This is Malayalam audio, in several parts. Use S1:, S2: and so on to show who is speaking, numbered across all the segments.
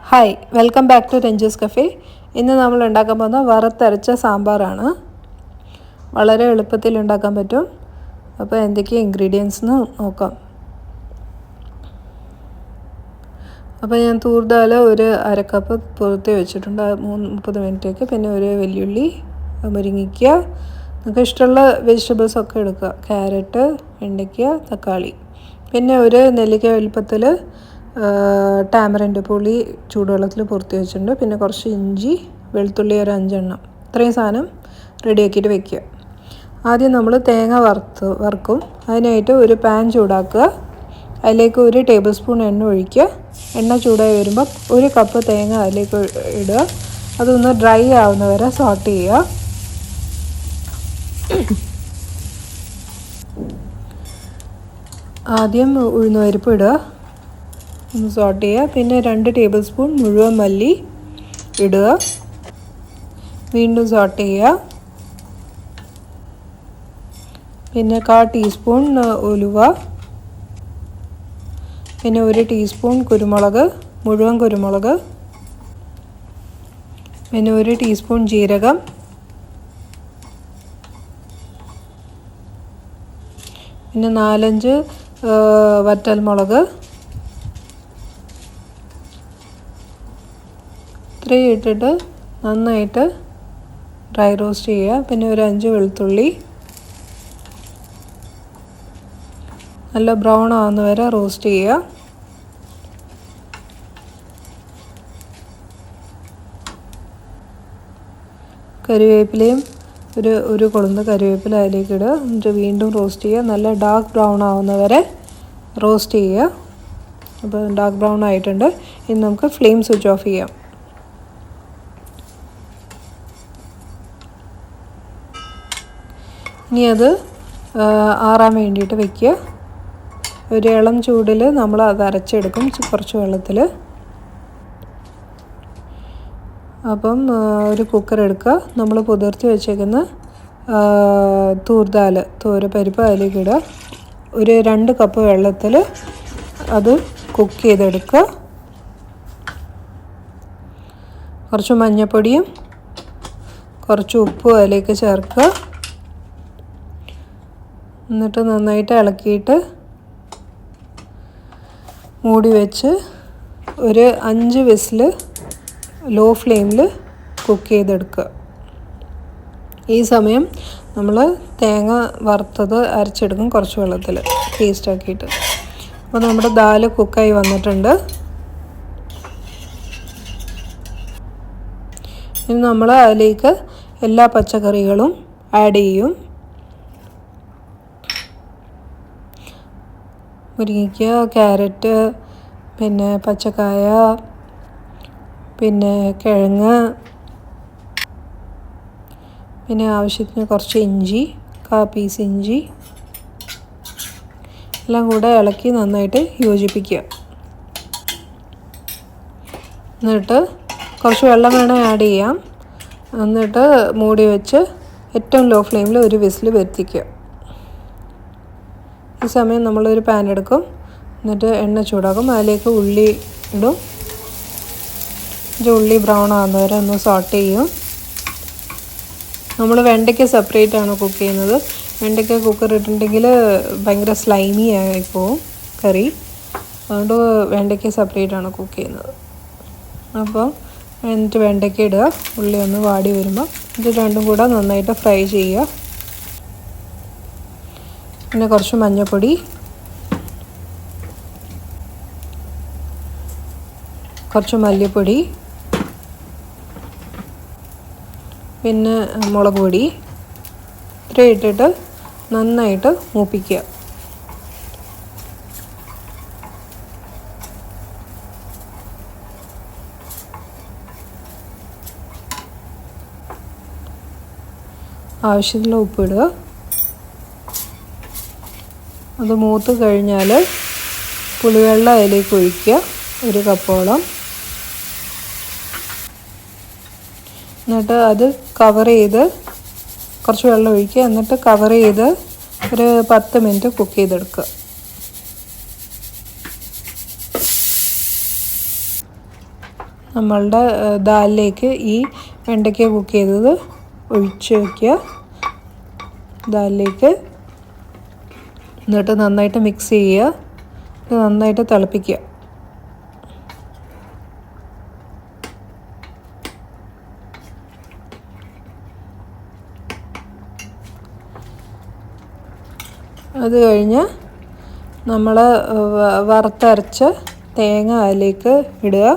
S1: Hi, welcome back to Ranju's cafe. ഇന്ന് നമ്മൾ ഉണ്ടാക്കാൻ പോകുന്ന വറുത്തരച്ച സാമ്പാറാണ്. വളരെ എളുപ്പത്തിൽ ഉണ്ടാക്കാൻ പറ്റും. അപ്പോൾ എന്തൊക്കെയാണ് ഇൻഗ്രീഡിയൻസ് എന്ന് നോക്കാം. അപ്പോൾ ഞാൻ തൂർദാൽ ഒരു അരക്കപ്പ് പുറത്ത് വെച്ചിട്ടുണ്ട് 30 മിനിറ്റേക്ക്. പിന്നെ ഒരു വെല്ലുള്ളി, മുരിങ്ങയ്ക്ക, നിങ്ങൾക്ക് ഇഷ്ടമുള്ള വെജിറ്റബിൾസ് ഒക്കെ എടുക്കുക. ക്യാരറ്റ്, വെണ്ടയ്ക്ക, തക്കാളി, പിന്നെ ഒരു നെല്ലിക്ക വലുപ്പത്തിൽ ടാമറിൻ്റെ പുളി ചൂടുവെള്ളത്തിൽ പുറത്ത് വെച്ചിട്ടുണ്ട്. പിന്നെ കുറച്ച് ഇഞ്ചി, വെളുത്തുള്ളി ഒരു 5 എണ്ണം. ഇത്രയും സാധനം റെഡിയാക്കിയിട്ട് വെക്കുക. ആദ്യം നമ്മൾ തേങ്ങ വറുക്കും. അതിനായിട്ട് ഒരു പാൻ ചൂടാക്കുക. അതിലേക്ക് 1 ടേബിൾ സ്പൂൺ എണ്ണ ഒഴിക്കുക. എണ്ണ ചൂടായി വരുമ്പോൾ 1 കപ്പ് തേങ്ങ അതിലേക്ക് ഇടുക. അതൊന്ന് ഡ്രൈ ആവുന്നവരെ സോട്ട് ചെയ്യുക. ആദ്യം ഉഴുന്നുപരിപ്പ് ഇടുക, ഒന്ന് സോട്ട് ചെയ്യുക. പിന്നെ 2 ടേബിൾ സ്പൂൺ മുഴുവൻ മല്ലി ഇടുക, വീണ്ടും സോട്ട് ചെയ്യുക. പിന്നെ 1/4 ടീസ്പൂൺ ഉലുവ, പിന്നെ 1 ടീസ്പൂൺ കുരുമുളക്, മുഴുവൻ കുരുമുളക്, പിന്നെ 1 ടീസ്പൂൺ ജീരകം, പിന്നെ 4-5 വറ്റൽമുളക്. ഇത്രയും ഇട്ടിട്ട് നന്നായിട്ട് ഡ്രൈ റോസ്റ്റ് ചെയ്യുക. പിന്നെ ഒരു 5 വെളുത്തുള്ളി നല്ല ബ്രൗൺ ആവുന്ന വരെ റോസ്റ്റ് ചെയ്യുക. കറിവേപ്പിലയും ഒരു കൊളുന്ത് കറിവേപ്പില അതിലേക്ക് ഇടുക. എന്നിട്ട് വീണ്ടും റോസ്റ്റ് ചെയ്യുക. നല്ല ഡാർക്ക് ബ്രൗൺ ആവുന്ന വരെ റോസ്റ്റ് ചെയ്യുക. അപ്പോൾ ഡാർക്ക് ബ്രൗൺ ആയിട്ടുണ്ട്. ഇനി നമുക്ക് ഫ്ലെയിം സ്വിച്ച് ഓഫ് ചെയ്യാം. ഇനി അത് ആറാൻ വേണ്ടിയിട്ട് വയ്ക്കുക. ഒരു ഇളം ചൂടിൽ നമ്മൾ അത് അരച്ചെടുക്കും, കുറച്ച് വെള്ളത്തിൽ. അപ്പം ഒരു കുക്കർ എടുക്കുക. നമ്മൾ കുതിർത്തി വെച്ചേക്കുന്ന തോരപ്പരിപ്പ് അതിലേക്ക് ഇടുക. ഒരു 2 കപ്പ് വെള്ളത്തിൽ അത് കുക്ക് ചെയ്തെടുക്കുക. കുറച്ച് മഞ്ഞൾപ്പൊടിയും കുറച്ച് ഉപ്പും അതിലേക്ക് ചേർക്കുക. എന്നിട്ട് നന്നായിട്ട് ഇളക്കിയിട്ട് മൂടി വെച്ച് ഒരു 5 വിസിൽ ലോ ഫ്ലെയിമിൽ കുക്ക് ചെയ്തെടുക്കുക. ഈ സമയം നമ്മൾ തേങ്ങ വറുത്തത് അരച്ചെടുക്കും, കുറച്ച് വെള്ളത്തിൽ പേസ്റ്റാക്കിയിട്ട്. അപ്പോൾ നമ്മുടെ ദാൽ കുക്കായി വന്നിട്ടുണ്ട്. ഇനി നമ്മൾ അതിലേക്ക് എല്ലാ പച്ചക്കറികളും ആഡ് ചെയ്യും. മുരിങ്ങയ്ക്ക, ക്യാരറ്റ്, പിന്നെ പച്ചക്കായ, പിന്നെ കിഴങ്ങ്, പിന്നെ ആവശ്യത്തിന് കുറച്ച് ഇഞ്ചി, 1/4 പീസ് ഇഞ്ചി, എല്ലാം കൂടെ ഇളക്കി നന്നായിട്ട് യോജിപ്പിക്കുക. എന്നിട്ട് കുറച്ച് വെള്ളം വേണേൽ ആഡ് ചെയ്യാം. എന്നിട്ട് മൂടി വെച്ച് ഏറ്റവും ലോ ഫ്ലെയിമിൽ ഒരു വിസിൽ വരുത്തിക്കുക. ഈ സമയം നമ്മളൊരു പാൻ എടുക്കും. എന്നിട്ട് എണ്ണ ചൂടാക്കും. അതിലേക്ക് ഉള്ളി ഇടും. ഉള്ളി ബ്രൗൺ ആകുന്നവരെ ഒന്ന് സോട്ട് ചെയ്യും. നമ്മൾ വെണ്ടയ്ക്ക സെപ്പറേറ്റ് ആണ് കുക്ക് ചെയ്യുന്നത്. വെണ്ടയ്ക്ക കുക്കർ ഇട്ടിട്ടുണ്ടെങ്കിൽ ഭയങ്കര സ്ലൈമി ആയിപ്പോവും കറി. അതുകൊണ്ട് വെണ്ടയ്ക്ക സെപ്പറേറ്റ് ആണ് കുക്ക് ചെയ്യുന്നത്. അപ്പോൾ എന്നിട്ട് വെണ്ടയ്ക്ക ഇടുക. ഉള്ളി ഒന്ന് വാടി വരുമ്പോൾ ഇത് രണ്ടും കൂടെ നന്നായിട്ട് ഫ്രൈ ചെയ്യുക. പിന്നെ കുറച്ച് മഞ്ഞൾപ്പൊടി, കുറച്ച് മല്ലിപ്പൊടി, പിന്നെ മുളക് പൊടി, ഇത്രയും ഇട്ടിട്ട് നന്നായിട്ട് മൂപ്പിക്കുക. ആവശ്യത്തിന് ഉപ്പിടുക. അത് മൂത്ത് കഴിഞ്ഞാൽ പുളിവെള്ളം അതിലേക്ക് ഒഴിക്കുക, 1 കപ്പോളം. എന്നിട്ട് അത് കവർ ചെയ്ത് കുറച്ച് വെള്ളം ഒഴിക്കുക. എന്നിട്ട് കവർ ചെയ്ത് ഒരു 10 മിനിറ്റ് കുക്ക് ചെയ്തെടുക്കുക. നമ്മളുടെ ദാലിലേക്ക് ഈ വെണ്ടയ്ക്ക കുക്ക് ചെയ്തത് ഒഴിച്ച് വയ്ക്കുക ദാലിലേക്ക്. എന്നിട്ട് നന്നായിട്ട് മിക്സ് ചെയ്യുക, നന്നായിട്ട് തിളപ്പിക്കുക. അത് കഴിഞ്ഞ് നമ്മൾ വറുത്തരച്ച തേങ്ങ അതിലേക്ക് ഇടുക.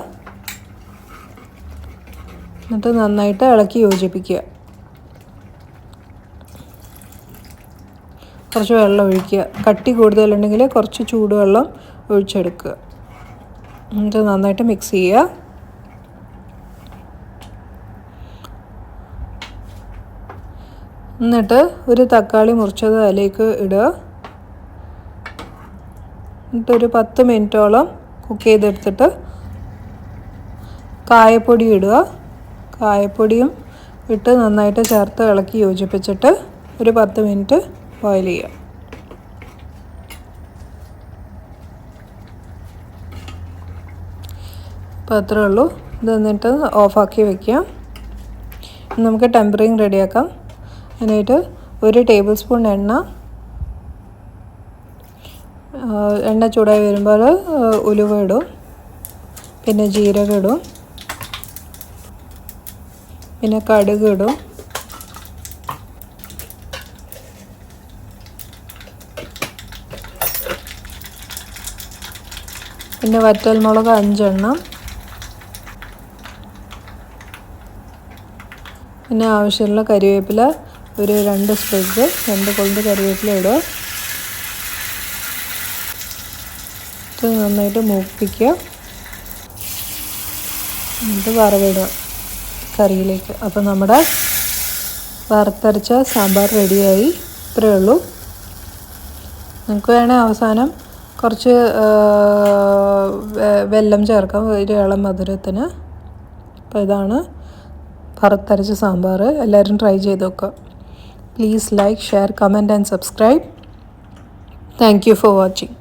S1: എന്നിട്ട് നന്നായിട്ട് ഇളക്കി യോജിപ്പിക്കുക. കുറച്ച് വെള്ളം ഒഴിക്കുക. കട്ടി കൂടുതലുണ്ടെങ്കിൽ കുറച്ച് ചൂടുവെള്ളം ഒഴിച്ചെടുക്കുക. എന്നിട്ട് നന്നായിട്ട് മിക്സ് ചെയ്യുക. എന്നിട്ട് ഒരു തക്കാളി മുറിച്ചത് അതിലേക്ക് ഇടുക. എന്നിട്ടൊരു 10 മിനിറ്റോളം കുക്ക് ചെയ്തെടുത്തിട്ട് കായപ്പൊടി ഇടുക. കായപ്പൊടിയും ഇട്ട് നന്നായിട്ട് ചേർത്ത് ഇളക്കി യോജിപ്പിച്ചിട്ട് ഒരു 10 മിനിറ്റ് ബോയിൽ ചെയ്യുക. അപ്പോൾ അത്രേ ഉള്ളൂ. ഇത് എന്നിട്ട് ഓഫാക്കി വയ്ക്കാം. നമുക്ക് ടെമ്പറിങ് റെഡിയാക്കാം. അതിനായിട്ട് 1 ടേബിൾ സ്പൂൺ എണ്ണ ചൂടായി വരുമ്പോൾ ഉലുവ ഇടും, പിന്നെ ജീരകം ഇടും, പിന്നെ കടുക് ഇടും, പിന്നെ വറ്റൽമുളക് 5 എണ്ണം, പിന്നെ ആവശ്യമുള്ള കരിവേപ്പില ഒരു 2 സ്പ്രിഗ് 2 കൊമ്പ് കരിവേപ്പില ഇടുക. ഇത് നന്നായിട്ട് മൂപ്പിക്കുക. എന്നിട്ട് വറവിടുക കറിയിലേക്ക്. അപ്പോൾ നമ്മുടെ വറുത്തരച്ച സാമ്പാർ റെഡിയായി. ഇത്രയേ ഉള്ളൂ. നിങ്ങൾക്ക് വേണേൽ അവസാനം കുറച്ച് വെല്ലം ചേർക്കാം, ഒരു ഇളം മധുരത്തിന്. അപ്പോൾ ഇതാണ് വറുത്തരച്ച സാമ്പാർ. എല്ലാവരും ട്രൈ ചെയ്ത് നോക്കുക. Please like, share, comment and subscribe. Thank you for watching.